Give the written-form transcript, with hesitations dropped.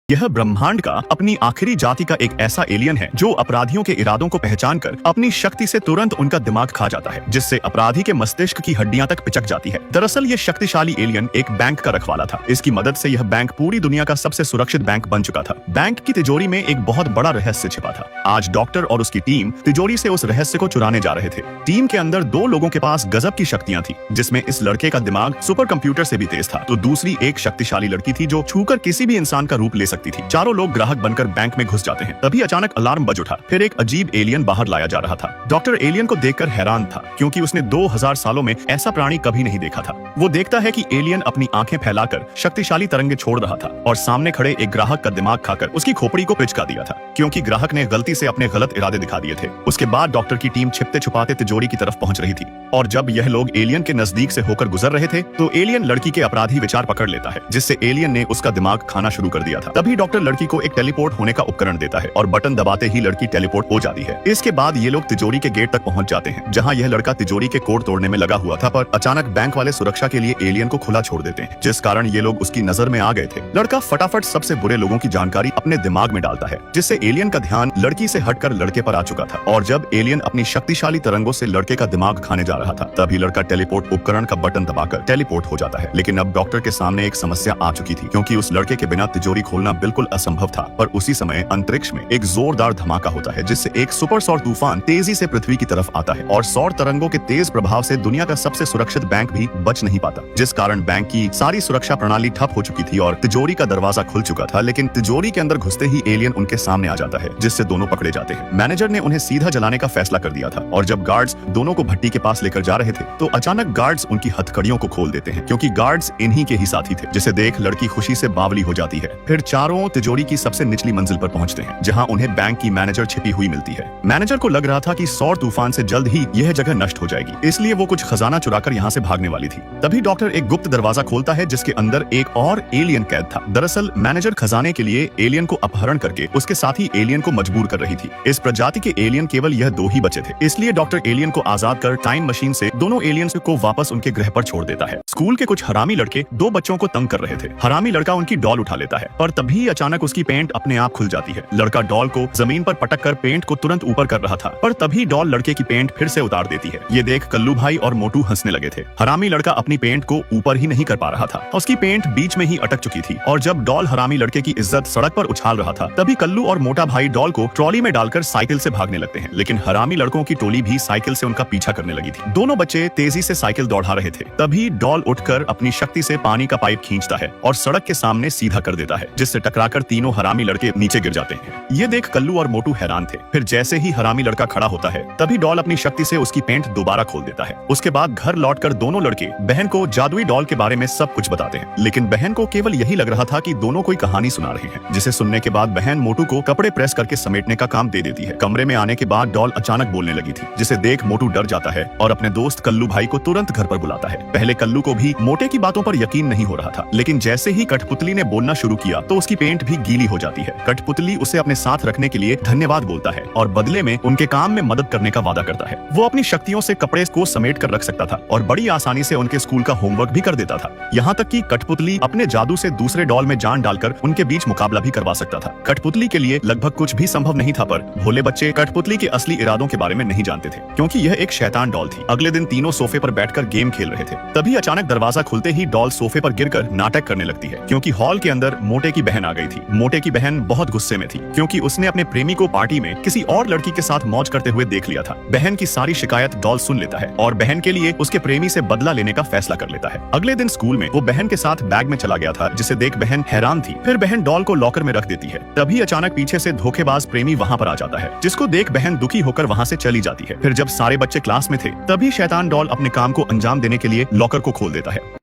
यह ब्रह्मांड का अपनी आखिरी जाति का एक ऐसा एलियन है जो अपराधियों के इरादों को पहचान कर अपनी शक्ति से तुरंत उनका दिमाग खा जाता है, जिससे अपराधी के मस्तिष्क की हड्डियां तक पिचक जाती है। दरअसल ये शक्तिशाली एलियन एक बैंक का रखवाला था। इसकी मदद से यह बैंक पूरी दुनिया का सबसे सुरक्षित बैंक बन चुका था। बैंक की तिजोरी में एक बहुत बड़ा रहस्य छिपा था। आज डॉक्टर और उसकी टीम तिजोरी से उस रहस्य को चुराने जा रहे थे। टीम के अंदर दो लोगों के पास गजब की शक्तियां थी, जिसमें इस लड़के का दिमाग सुपर कंप्यूटर से भी तेज था, तो दूसरी एक शक्तिशाली लड़की थी जो छूकर किसी भी इंसान का रूप ले सकती थी। चारों लोग ग्राहक बनकर बैंक में घुस जाते हैं। तभी अचानक अलार्म बज उठा। फिर एक अजीब एलियन बाहर लाया जा रहा था। डॉक्टर एलियन को देखकर हैरान था, क्योंकि उसने 2000 सालों में ऐसा प्राणी कभी नहीं देखा था। वो देखता है कि एलियन अपनी आंखें फैलाकर शक्तिशाली तरंगे छोड़ रहा था और सामने खड़े एक ग्राहक का दिमाग खाकर उसकी खोपड़ी को पिचका दिया था, क्योंकि ग्राहक ने गलती से अपने गलत इरादे दिखा दिए थे। उसके बाद डॉक्टर की टीम छिपते छुपाते तिजोरी की तरफ पहुंच रही थी, और जब यह लोग एलियन के नजदीक से होकर गुजर रहे थे तो एलियन लड़की के अपराधी विचार पकड़ लेता है, जिससे एलियन ने उसका दिमाग खाना शुरू कर दिया था। तभी डॉक्टर लड़की को एक टेलीपोर्ट होने का उपकरण देता है और बटन दबाते ही लड़की टेलीपोर्ट हो जाती है। इसके बाद ये लोग तिजोरी के गेट तक पहुंच जाते हैं, जहां यह लड़का तिजोरी के कोड तोड़ने में लगा हुआ था, पर अचानक बैंक वाले सुरक्षा के लिए एलियन को खुला छोड़ देते हैं, जिस कारण ये लोग उसकी नजर में आ गए थे। लड़का फटाफट सबसे बुरे लोगों की जानकारी अपने दिमाग में डालता है, जिससे एलियन का ध्यान लड़की से हटकर लड़के पर आ चुका था। और जब एलियन अपनी शक्तिशाली तरंगों से लड़के का दिमाग खाने जा रहा था, तभी लड़का टेलीपोर्ट उपकरण का बटन दबाकर टेलीपोर्ट हो जाता है। लेकिन अब डॉक्टर के सामने एक समस्या आ चुकी थी, क्योंकि उस लड़के के बिना तिजोरी खोलना बिल्कुल असंभव था। पर उसी समय अंतरिक्ष में एक जोरदार धमाका होता है, जिससे एक सुपर सौर तूफान तेजी से पृथ्वी की तरफ आता है, और सौर तरंगों के तेज प्रभाव से दुनिया का सबसे सुरक्षित बैंक भी बच नहीं पाता, जिस कारण बैंक की सारी सुरक्षा प्रणाली ठप हो चुकी थी और तिजोरी का दरवाजा खुल चुका था। लेकिन तिजोरी के अंदर घुसते ही एलियन उनके सामने आ जाता है, जिससे दोनों पकड़े जाते हैं। मैनेजर ने उन्हें सीधा जलाने का फैसला कर दिया था, और जब गार्ड्स दोनों को भट्टी के पास लेकर जा रहे थे तो अचानक गार्ड्स उनकी हथकड़ियों को खोल देते हैं, क्योंकि गार्ड्स इन्हीं के ही साथी थे, जिसे देख लड़की खुशी से बावली हो जाती है। फिर चारों तिजोरी की सबसे निचली मंजिल पर पहुंचते हैं, जहां उन्हें बैंक की मैनेजर छिपी हुई मिलती है। मैनेजर को लग रहा था कि सौर तूफान से जल्द ही यह जगह नष्ट हो जाएगी, इसलिए वो कुछ खजाना चुराकर यहाँ से भागने वाली थी। तभी डॉक्टर एक गुप्त दरवाजा खोलता है, जिसके अंदर एक और एलियन कैद था। दरअसल मैनेजर खजाने के लिए एलियन को अपहरण करके उसके साथी एलियन को मजबूर कर रही थी। इस प्रजाति के एलियन केवल यह दो ही बचे थे, इसलिए डॉक्टर एलियन को आजाद कर टाइम मशीन से दोनों एलियंस को वापस उनके ग्रह पर छोड़ देता है। स्कूल के कुछ हरामी लड़के दो बच्चों को तंग कर रहे थे। हरामी लड़का उनकी डॉल उठा लेता है, पर तभी अचानक उसकी पेंट अपने आप खुल जाती है। लड़का डॉल को जमीन पर पटक कर पेंट को तुरंत ऊपर कर रहा था, पर तभी डॉल लड़के की पेंट फिर से उतार देती है। ये देख कल्लू भाई और मोटू हंसने लगे थे। हरामी लड़का अपनी पेंट को ऊपर ही नहीं कर पा रहा था, उसकी पेंट बीच में ही अटक चुकी थी, और जब डॉल हरामी लड़के की इज्जत सड़क पर उछाल रहा था, तभी कल्लू और मोटा भाई डॉल को ट्रॉली में डालकर साइकिल से भागने लगते हैं। लेकिन हरामी लड़कों की टोली भी साइकिल से उनका पीछा करने लगी थी। दोनों बच्चे तेजी से साइकिल दौड़ा रहे थे। तभी डॉल उठकर अपनी शक्ति से पानी का पाइप खींचता है और सड़क के सामने सीधा कर देता है, जिससे टकराकर तीनों हरामी लड़के नीचे गिर जाते हैं। ये देख कल्लू और मोटू हैरान थे। फिर जैसे ही हरामी लड़का खड़ा होता है, तभी डॉल अपनी शक्ति से उसकी पेंट दोबारा खोल देता है। उसके बाद घर लौटकर दोनों लड़के बहन को जादुई डॉल के बारे में सब कुछ बताते हैं। लेकिन बहन को केवल यही लग रहा था कि दोनों कोई कहानी सुना रहे हैं, जिसे सुनने के बाद बहन मोटू को कपड़े प्रेस करके समेटने का काम दे देती है। कमरे में आने के बाद डॉल अचानक बोलने लगी थी, जिसे देख मोटू डर जाता है और अपने दोस्त कल्लू भाई को तुरंत घर पर बुलाता है। पहले कल्लू को भी मोटे की बातों पर यकीन नहीं हो रहा था, लेकिन जैसे ही कठपुतली ने बोलना शुरू किया तो उसकी पेंट भी गीली हो जाती है। कठपुतली उसे अपने साथ रखने के लिए धन्यवाद बोलता है और बदले में उनके काम में मदद करने का वादा करता है। वो अपनी शक्तियों से कपड़े को समेट कर रख सकता था और बड़ी आसानी से उनके स्कूल का होमवर्क भी कर देता था। यहाँ तक कि कठपुतली अपने जादू से दूसरे डॉल में जान डालकर उनके बीच मुकाबला भी करवा सकता था। कठपुतली के लिए लगभग कुछ भी संभव नहीं था, पर भोले बच्चे कठपुतली के असली इरादों के बारे में नहीं जानते थे, क्योंकि यह एक शैतान डॉल थी। अगले दिन तीनों सोफे पर बैठकर गेम खेल रहे थे। तभी अचानक दरवाजा खुलते ही डॉल सोफे पर गिरकर नाटक करने लगती है, क्योंकि हॉल के अंदर मोटे की बहन आ गई थी। मोटे की बहन बहुत गुस्से में थी, क्योंकि उसने अपने प्रेमी को पार्टी में किसी और लड़की के साथ मौज करते हुए देख लिया था। बहन की सारी शिकायत डॉल सुन लेता है और बहन के लिए उसके प्रेमी से बदला लेने का फैसला कर लेता है। अगले दिन स्कूल में वो बहन के साथ बैग में चला गया था, जिसे देख बहन हैरान थी। फिर बहन डॉल को लॉकर में रख देती है। तभी अचानक पीछे से धोखेबाज प्रेमी वहाँ पर आ जाता है, जिसको देख बहन दुखी होकर वहाँ से चली जाती है। फिर जब सारे बच्चे क्लास में थे, तभी शैतान डॉल अपने काम को अंजाम देने के लिए लॉकर को खोल देता है।